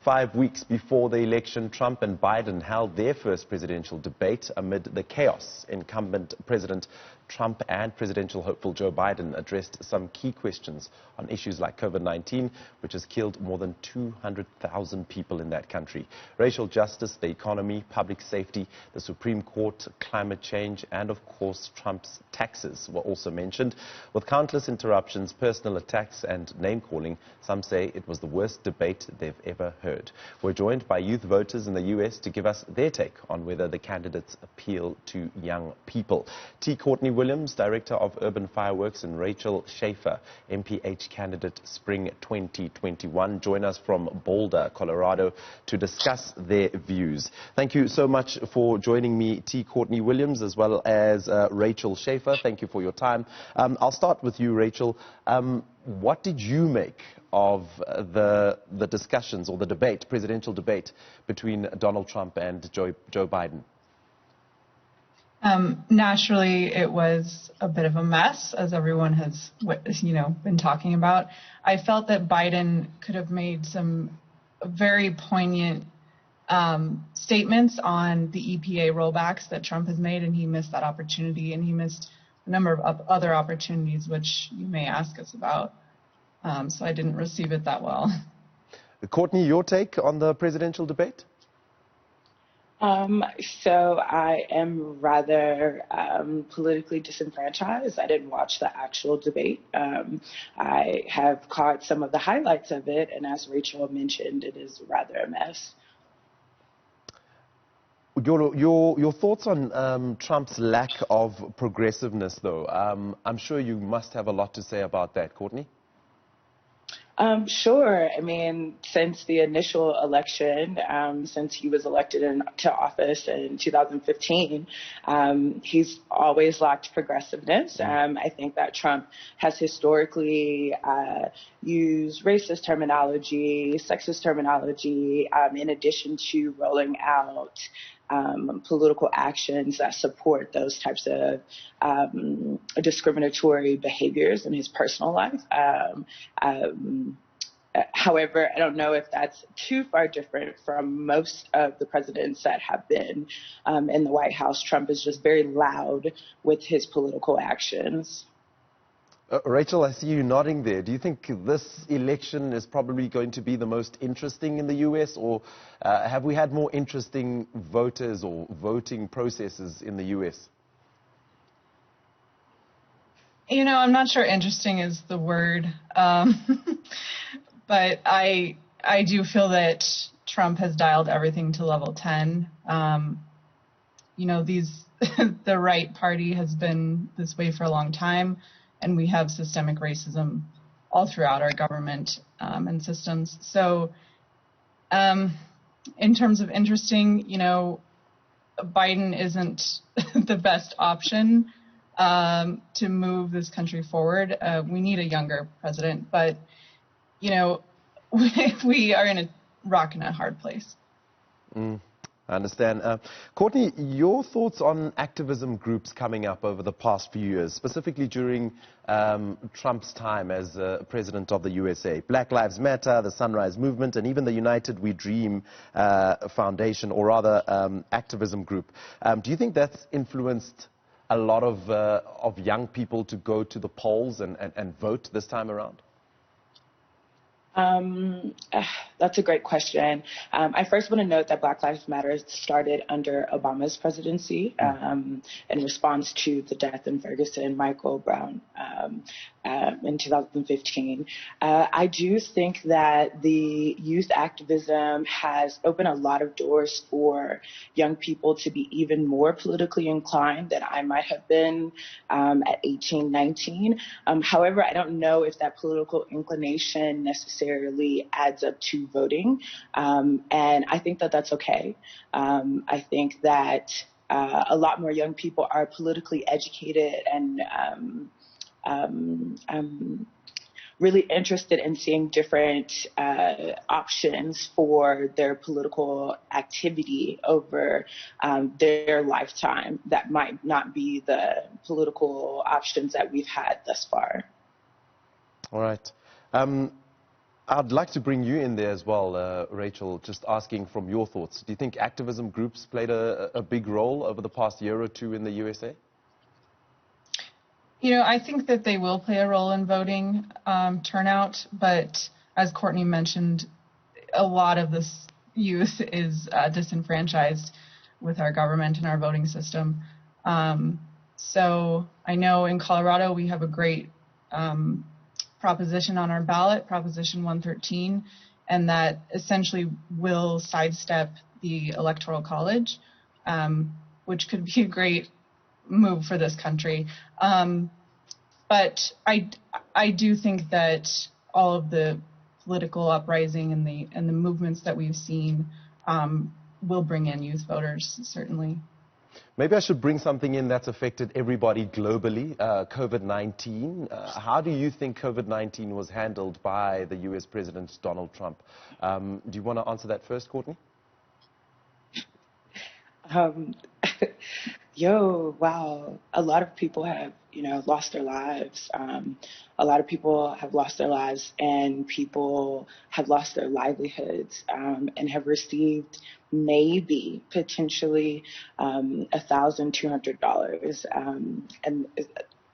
5 weeks before the election, Trump and Biden held their first presidential debate amid the chaos. Incumbent President Trump and presidential hopeful Joe Biden addressed some key questions on issues like COVID-19, which has killed more than 200,000 people in that country. Racial justice, the economy, public safety, the Supreme Court, climate change, and of course Trump's taxes were also mentioned. With countless interruptions, personal attacks, and name-calling, some say it was the worst debate they've ever heard. We're joined by youth voters in the U.S. to give us their take on whether the candidates appeal to young people. Courtney Williams, Director of Urban Fireworks, and Rachel Schaefer, MPH candidate Spring 2021, join us from Boulder, Colorado, to discuss their views. Thank you so much for joining me, Courtney Williams, as well as Rachel Schaefer. Thank you for your time. I'll start with you, Rachel. What did you make of the discussions or the debate, presidential debate, between Donald Trump and Joe Biden? Naturally, it was a bit of a mess, as everyone has, been talking about. I felt that Biden could have made some very poignant statements on the EPA rollbacks that Trump has made, and he missed that opportunity, and he missed a number of other opportunities, which you may ask us about. So I didn't receive it that well. Courtney, your take on the presidential debate? So I am rather politically disenfranchised. I didn't watch the actual debate. I have caught some of the highlights of it, and as Rachel mentioned, it is rather a mess. Your thoughts on Trump's lack of progressiveness, though? I'm sure you must have a lot to say about that, Courtney. Sure. I mean, since the initial election, since he was elected into office in 2015, he's always lacked progressiveness. I think that Trump has historically used racist terminology, sexist terminology, in addition to rolling out political actions that support those types of discriminatory behaviors in his personal life. However, I don't know if that's too far different from most of the presidents that have been in the White House. Trump is just very loud with his political actions. Rachel, I see you nodding there. Do you think this election is probably going to be the most interesting in the U.S., or have we had more interesting voters or voting processes in the U.S.? I'm not sure interesting is the word, but I do feel that Trump has dialed everything to level 10. The right party has been this way for a long time, and we have systemic racism all throughout our government and systems. So in terms of interesting, Biden isn't the best option to move this country forward. We need a younger president, but, we are in a rock and a hard place. I understand. Courtney, your thoughts on activism groups coming up over the past few years, specifically during Trump's time as president of the USA. Black Lives Matter, the Sunrise Movement, and even the United We Dream Foundation, or rather activism group. Do you think that's influenced a lot of young people to go to the polls and vote this time around? That's a great question. I first want to note that Black Lives Matter started under Obama's presidency in response to the death in Ferguson, Michael Brown, in 2015. I do think that the youth activism has opened a lot of doors for young people to be even more politically inclined than I might have been at 18, 19. However, I don't know if that political inclination necessarily adds up to voting. And I think that that's okay. I think that a lot more young people are politically educated and really interested in seeing different options for their political activity over their lifetime that might not be the political options that we've had thus far. All right. I'd like to bring you in there as well, Rachel, just asking from your thoughts. Do you think activism groups played a big role over the past year or two in the USA? I think that they will play a role in voting turnout, but as Courtney mentioned, a lot of this youth is disenfranchised with our government and our voting system. So I know in Colorado we have a great proposition on our ballot, Proposition 113, and that essentially will sidestep the Electoral College, which could be a great move for this country. But I do think that all of the political uprising and the movements that we've seen will bring in youth voters, certainly. Maybe I should bring something in that's affected everybody globally, COVID-19. How do you think COVID-19 was handled by the U.S. President Donald Trump? Do you want to answer that first, Courtney? Wow. A lot of people have, lost their lives. A lot of people have lost their lives, and people have lost their livelihoods, and have received maybe potentially $1,200.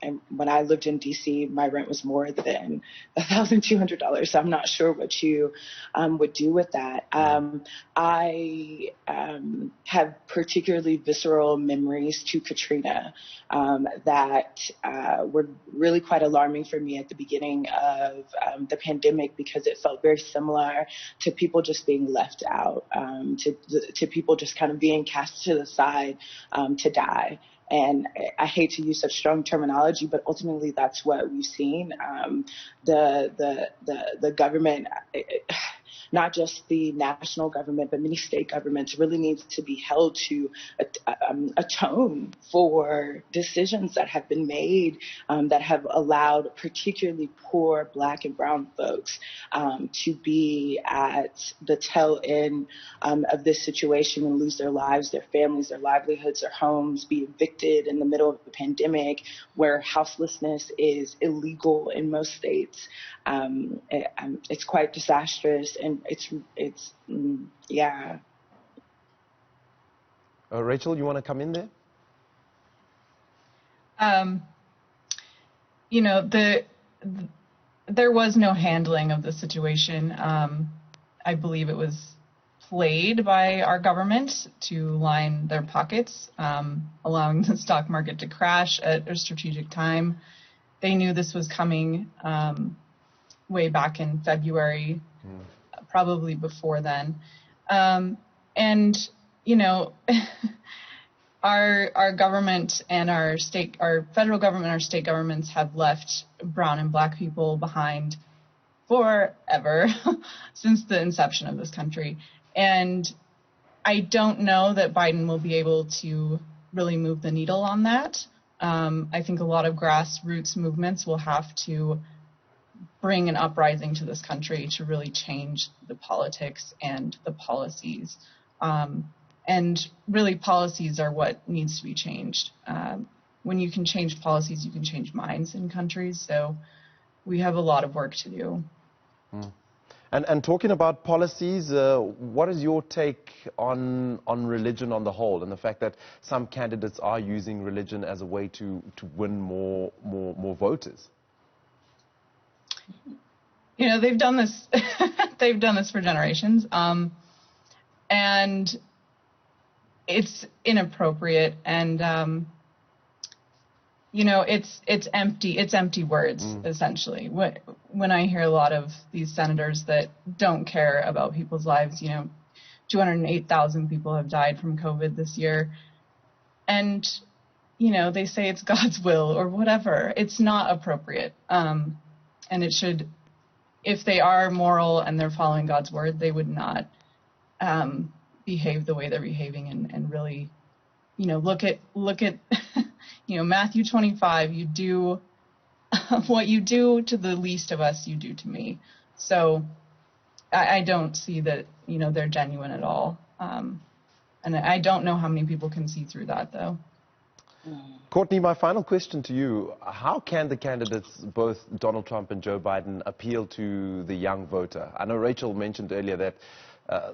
And when I lived in D.C., my rent was more than $1,200. So I'm not sure what you would do with that. I have particularly visceral memories to Katrina that were really quite alarming for me at the beginning of the pandemic, because it felt very similar to people just being left out, to people just kind of being cast to the side to die. And I hate to use such strong terminology, but ultimately that's what we've seen. The government, not just the national government, but many state governments, really needs to be held to atone for decisions that have been made that have allowed particularly poor Black and brown folks to be at the tail end of this situation and lose their lives, their families, their livelihoods, their homes, be evicted in the middle of a pandemic where houselessness is illegal in most states. It's quite disastrous, and yeah. Rachel, you want to come in there? There was no handling of the situation. I believe it was played by our government to line their pockets, allowing the stock market to crash at a strategic time. They knew this was coming way back in February, probably before then. Our government and our federal government and our state governments have left brown and Black people behind forever since the inception of this country. And I don't know that Biden will be able to really move the needle on that. I think a lot of grassroots movements will have to bring an uprising to this country to really change the politics and the policies. And really, policies are what needs to be changed. When you can change policies, you can change minds in countries. So we have a lot of work to do. And talking about policies, what is your take on religion on the whole, and the fact that some candidates are using religion as a way to win more voters? They've done this. They've done this for generations, and it's inappropriate. And it's empty. It's empty words, essentially. When I hear a lot of these senators that don't care about people's lives, 208,000 people have died from COVID this year, and they say it's God's will or whatever. It's not appropriate. And it should, if they are moral and they're following God's word, they would not behave the way they're behaving and really, look at Matthew 25, you do what you do to the least of us, you do to me. So I don't see that, they're genuine at all. And I don't know how many people can see through that, though. Courtney, my final question to you. How can the candidates, both Donald Trump and Joe Biden, appeal to the young voter? I know Rachel mentioned earlier that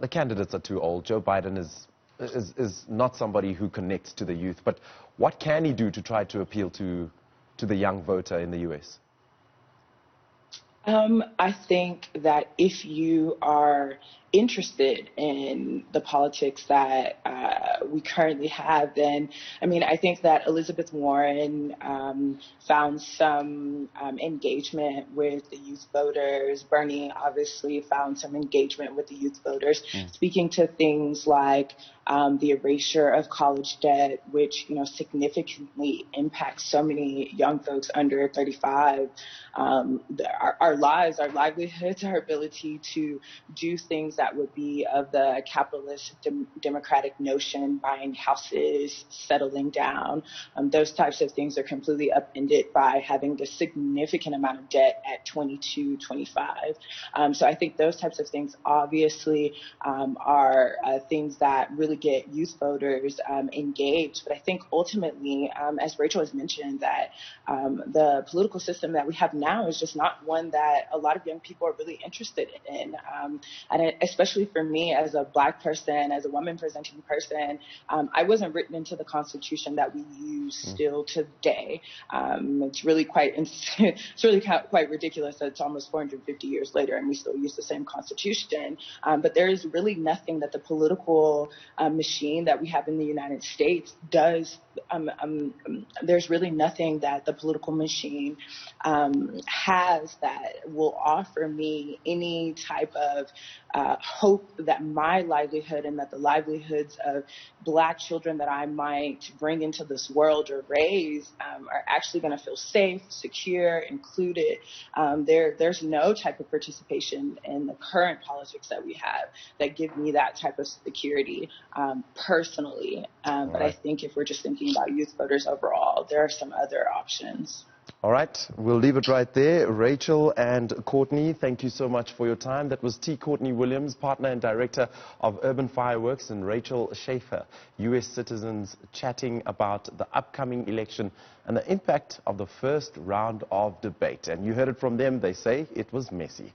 the candidates are too old. Joe Biden is not somebody who connects to the youth. But what can he do to try to appeal to the young voter in the U.S.? I think that if you are interested in the politics that we currently have, then, I think that Elizabeth Warren found some engagement with the youth voters. Bernie obviously found some engagement with the youth voters, speaking to things like the erasure of college debt, which, significantly impacts so many young folks under 35. Our lives, our livelihoods, our ability to do things that would be of the capitalist democratic notion, buying houses, settling down. Those types of things are completely upended by having the significant amount of debt at 22, 25. So I think those types of things obviously are things that really get youth voters engaged. But I think ultimately, as Rachel has mentioned, that the political system that we have now is just not one that a lot of young people are really interested in. And especially for me as a Black person, as a woman presenting person, I wasn't written into the Constitution that we use still today. It's really quite ridiculous that it's almost 450 years later and we still use the same Constitution. But there is really nothing that the political machine that we have in the United States does. There's really nothing that the political machine has that will offer me any type of hope that my livelihood and that the livelihoods of Black children that I might bring into this world or raise are actually going to feel safe, secure, included. There's no type of participation in the current politics that we have that give me that type of security personally. But I think if we're just thinking about youth voters overall, there are some other options. All right, we'll leave it right there. Rachel and Courtney, thank you so much for your time. That was Courtney Williams, partner and director of Urban Fireworks, and Rachel Schaefer, U.S. citizens, chatting about the upcoming election and the impact of the first round of debate. And you heard it from them. They say it was messy.